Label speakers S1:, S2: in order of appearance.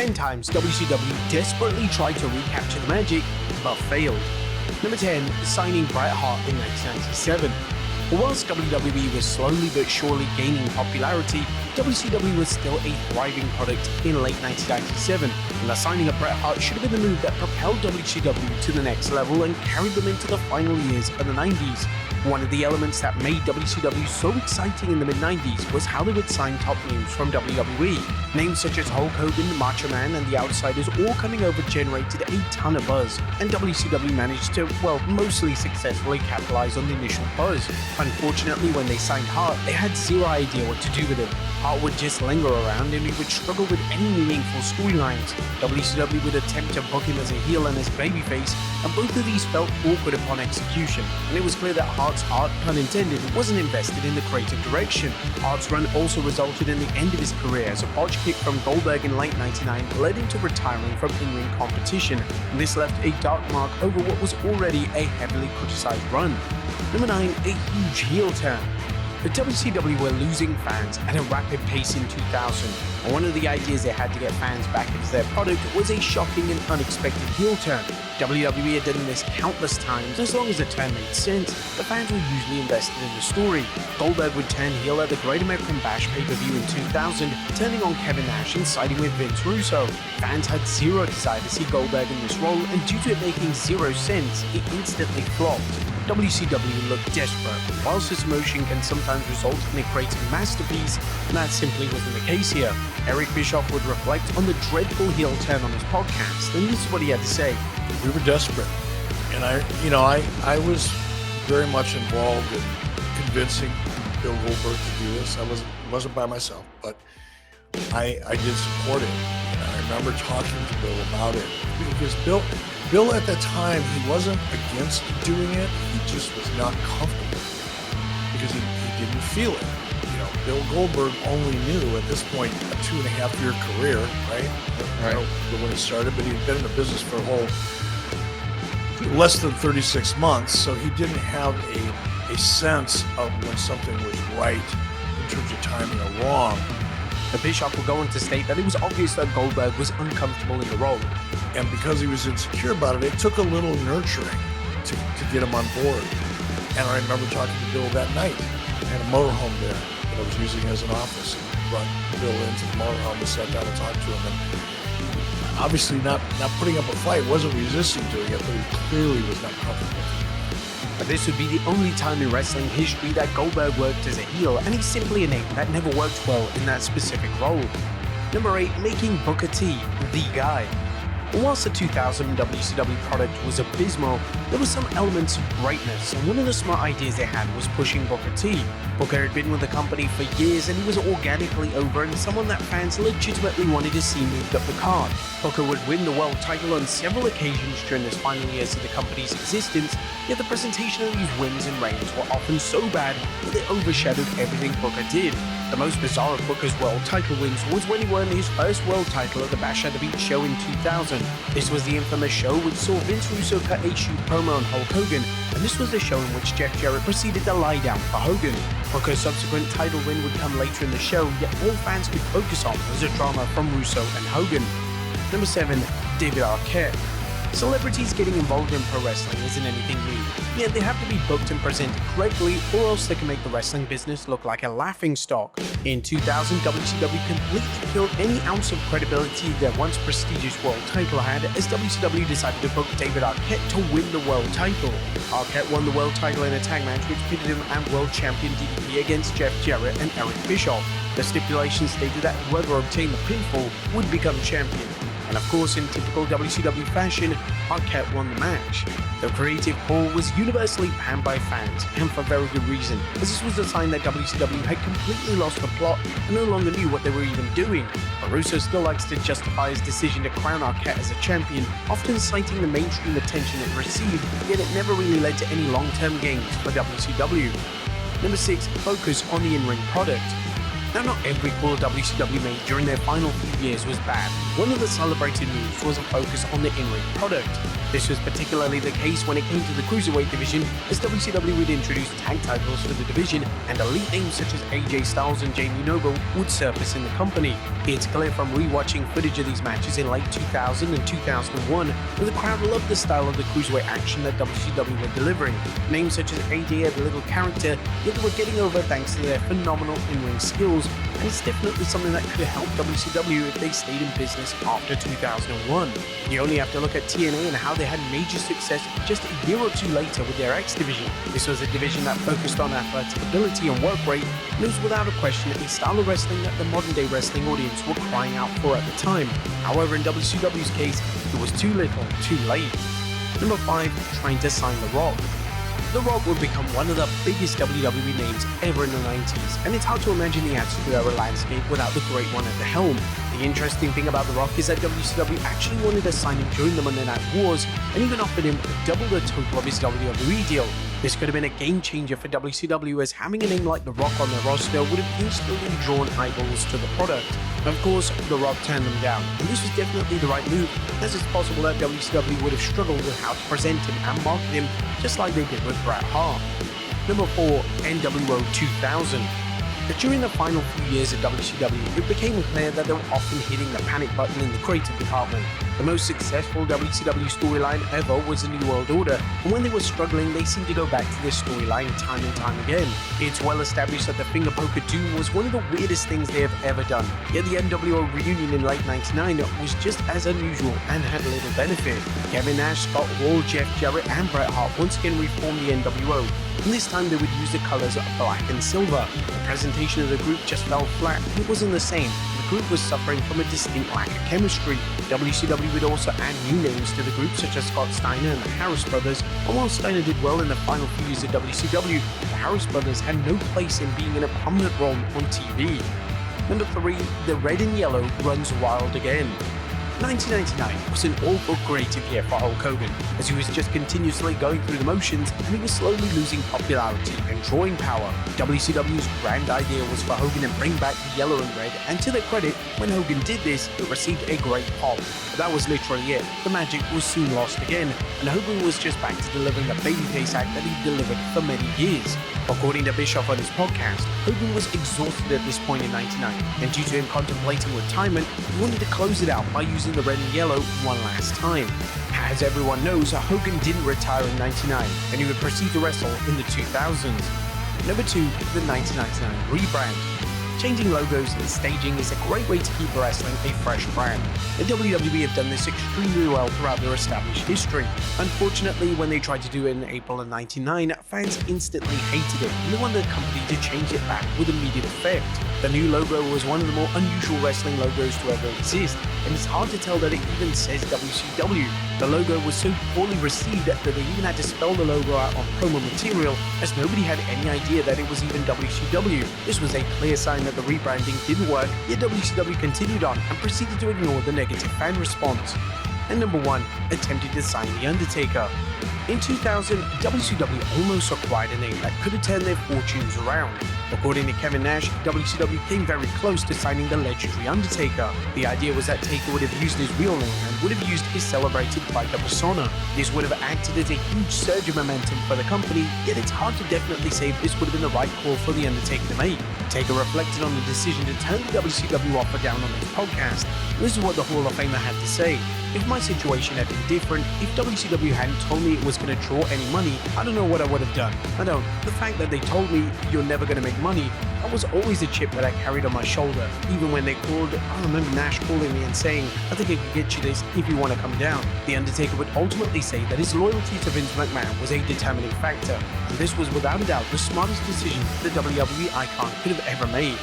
S1: 10 times, WCW desperately tried to recapture the magic, but failed. Number 10, signing Bret Hart in 1997. Whilst WWE was slowly but surely gaining popularity, WCW was still a thriving product in late 1997, and the signing of Bret Hart should have been the move that propelled WCW to the next level and carried them into the final years of the 90s. One of the elements that made WCW so exciting in the mid-90s was how they would sign top names from WWE. Names such as Hulk Hogan, Macho Man, and The Outsiders all coming over generated a ton of buzz, and WCW managed to, mostly successfully capitalize on the initial buzz. Unfortunately, when they signed Hart, they had zero idea what to do with him. Hart would just linger around and he would struggle with any meaningful storylines. WCW would attempt to book him as a heel and as babyface, and both of these felt awkward upon execution, and it was clear that Hart's heart, pun intended, wasn't invested in the creative direction. Hart's run also resulted in the end of his career, as a botch kick from Goldberg in late 99 led him to retiring from in-ring competition, and this left a dark mark over what was already a heavily criticized run. Number 9, a huge heel turn. The WCW were losing fans at a rapid pace in 2000, and one of the ideas they had to get fans back into their product was a shocking and unexpected heel turn. WWE had done this countless times. As long as the turn made sense, the fans were usually invested in the story. Goldberg would turn heel at the Great American Bash pay-per-view in 2000, turning on Kevin Nash and siding with Vince Russo. Fans had zero desire to see Goldberg in this role, and due to it making zero sense, it instantly flopped. WCW looked desperate. Whilst this emotion can sometimes result in a creative masterpiece, that simply wasn't the case here. Eric Bischoff would reflect on the dreadful heel turn on his podcast, and this is what he had to say.
S2: We were desperate, and I was very much involved in convincing Bill Goldberg to do this. I wasn't by myself, but I did support it, and I remember talking to Bill about it, because Bill at that time, he wasn't against doing it, he just was not comfortable because he didn't feel it. Bill Goldberg only knew at this point a 2.5-year career, right? When he started, but he'd been in the business for a whole less than 36 months, so he didn't have a sense of when something was right in terms of timing or wrong.
S1: The Bischoff will go on to state that it was obvious that Goldberg was uncomfortable in the role.
S2: And because he was insecure about it, it took a little nurturing to get him on board. And I remember talking to Bill that night. I had a motorhome there that I was using as an office. And brought Bill into the motorhome and sat down and talked to him. And obviously not putting up a fight, wasn't resisting doing it, but he clearly was not comfortable.
S1: But this would be the only time in wrestling history that Goldberg worked as a heel, and he's simply a name that never worked well in that specific role. Number 8, making Booker T the guy. Whilst the 2000 WCW product was abysmal, there were some elements of greatness, and one of the smart ideas they had was pushing Booker T. Booker had been with the company for years, and he was organically over and someone that fans legitimately wanted to see moved up the card. Booker would win the world title on several occasions during his final years of the company's existence, yet the presentation of these wins and reigns were often so bad that they overshadowed everything Booker did. The most bizarre of Booker's world title wins was when he won his first world title at the Bash at the Beach show in 2000. This was the infamous show which saw Vince Russo cut a shoot promo on Hulk Hogan, and this was the show in which Jeff Jarrett proceeded to lie down for Hogan. Booker's subsequent title win would come later in the show, yet all fans could focus on was a drama from Russo and Hogan. Number 7, David Arquette. Celebrities getting involved in pro wrestling isn't anything new, yet they have to be booked and presented correctly, or else they can make the wrestling business look like a laughingstock. In 2000, WCW completely killed any ounce of credibility their once prestigious world title had, as WCW decided to book David Arquette to win the world title. Arquette won the world title in a tag match which pitted him and world champion DDP against Jeff Jarrett and Eric Bischoff. The stipulation stated that whoever obtained the pinfall would become champion. And of course, in typical WCW fashion, Arquette won the match. The creative pull was universally panned by fans, and for very good reason, as this was a sign that WCW had completely lost the plot and no longer knew what they were even doing. But Russo still likes to justify his decision to crown Arquette as a champion, often citing the mainstream attention it received, yet it never really led to any long-term gains for WCW. Number 6, focus on the in-ring product. Now, not every call WCW made during their final few years was bad. One of the celebrated moves was a focus on the in-ring product. This was particularly the case when it came to the Cruiserweight division, as WCW would introduce tag titles for the division, and elite names such as AJ Styles and Jamie Noble would surface in the company. It's clear from rewatching footage of these matches in late 2000 and 2001 that the crowd loved the style of the Cruiserweight action that WCW were delivering. Names such as AJ had little character, yet they were getting over thanks to their phenomenal in-ring skills, and it's definitely something that could help WCW if they stayed in business after 2001. You only have to look at TNA and how they had major success just a year or two later with their X division. This was a division that focused on athletic ability and work rate, and it was without a question a style of wrestling that the modern day wrestling audience were crying out for at the time. However, in WCW's case, it was too little, too late. Number 5, trying to sign The Rock. The Rock would become one of the biggest WWE names ever in the 90s, and it's hard to imagine the Attitude Era landscape without the Great One at the helm. The interesting thing about The Rock is that WCW actually wanted to sign him during the Monday Night Wars, and even offered him double the total of his WWE deal. This could have been a game changer for WCW, as having a name like The Rock on their roster would have instantly drawn eyeballs to the product. Of course, The Rock turned them down, and this was definitely the right move, as it's possible that WCW would have struggled with how to present him and market him, just like they did with Bret Hart. Number 4, NWO 2000. But during the final few years of WCW, it became clear that they were often hitting the panic button in the creative department. The most successful WCW storyline ever was the New World Order, and when they were struggling, they seemed to go back to this storyline time and time again. It's well established that the Finger Poke of Doom was one of the weirdest things they have ever done, yet the NWO reunion in late '99 was just as unusual and had little benefit. Kevin Nash, Scott Hall, Jeff Jarrett, and Bret Hart once again reformed the NWO, and this time they would use the colors of black and silver. The presentation of the group just fell flat, and it wasn't the same. The group was suffering from a distinct lack of chemistry. WCW would also add new names to the group, such as Scott Steiner and the Harris Brothers, and while Steiner did well in the final few years of WCW, the Harris Brothers had no place in being in a prominent role on TV. Number 3, the red and yellow runs wild again. 1999 was an awful creative year for Hulk Hogan, as he was just continuously going through the motions and he was slowly losing popularity and drawing power. WCW's grand idea was for Hogan to bring back the yellow and red, and to their credit, when Hogan did this, it received a great pop. But that was literally it. The magic was soon lost again, and Hogan was just back to delivering the babyface act that he delivered for many years. According to Bischoff on his podcast, Hogan was exhausted at this point in '99, and due to him contemplating retirement, he wanted to close it out by using the red and yellow one last time. As everyone knows, Hogan didn't retire in '99, and he would proceed to wrestle in the 2000s. Number 2, the 1999 rebrand. Changing logos and staging is a great way to keep wrestling a fresh brand, and WWE have done this extremely well throughout their established history. Unfortunately, when they tried to do it in April of '99, fans instantly hated it, and they wanted the company to change it back with immediate effect. The new logo was one of the more unusual wrestling logos to ever exist, and it's hard to tell that it even says WCW. The logo was so poorly received that they even had to spell the logo out on promo material, as nobody had any idea that it was even WCW. This was a clear sign that the rebranding didn't work, yet WCW continued on and proceeded to ignore the negative fan response. And number 1, attempted to sign The Undertaker. In 2000, WCW almost acquired a name that could have turned their fortunes around. According to Kevin Nash, WCW came very close to signing the legendary Undertaker. The idea was that Taker would have used his real name and would have used his celebrated biker persona. This would have acted as a huge surge of momentum for the company, yet it's hard to definitely say if this would have been the right call for The Undertaker to make. Taker reflected on the decision to turn the WCW offer down on his podcast. This is what the Hall of Famer had to say. If my situation had been different, if WCW hadn't told me it was going to draw any money, I don't know what I would have done. I don't. The fact that they told me you're never going to make money, that was always a chip that I carried on my shoulder. Even when they called, I remember Nash calling me and saying, I think I could get you this if you want to come down. The Undertaker would ultimately say that his loyalty to Vince McMahon was a determining factor, and this was without a doubt the smartest decision the WWE icon could have ever made.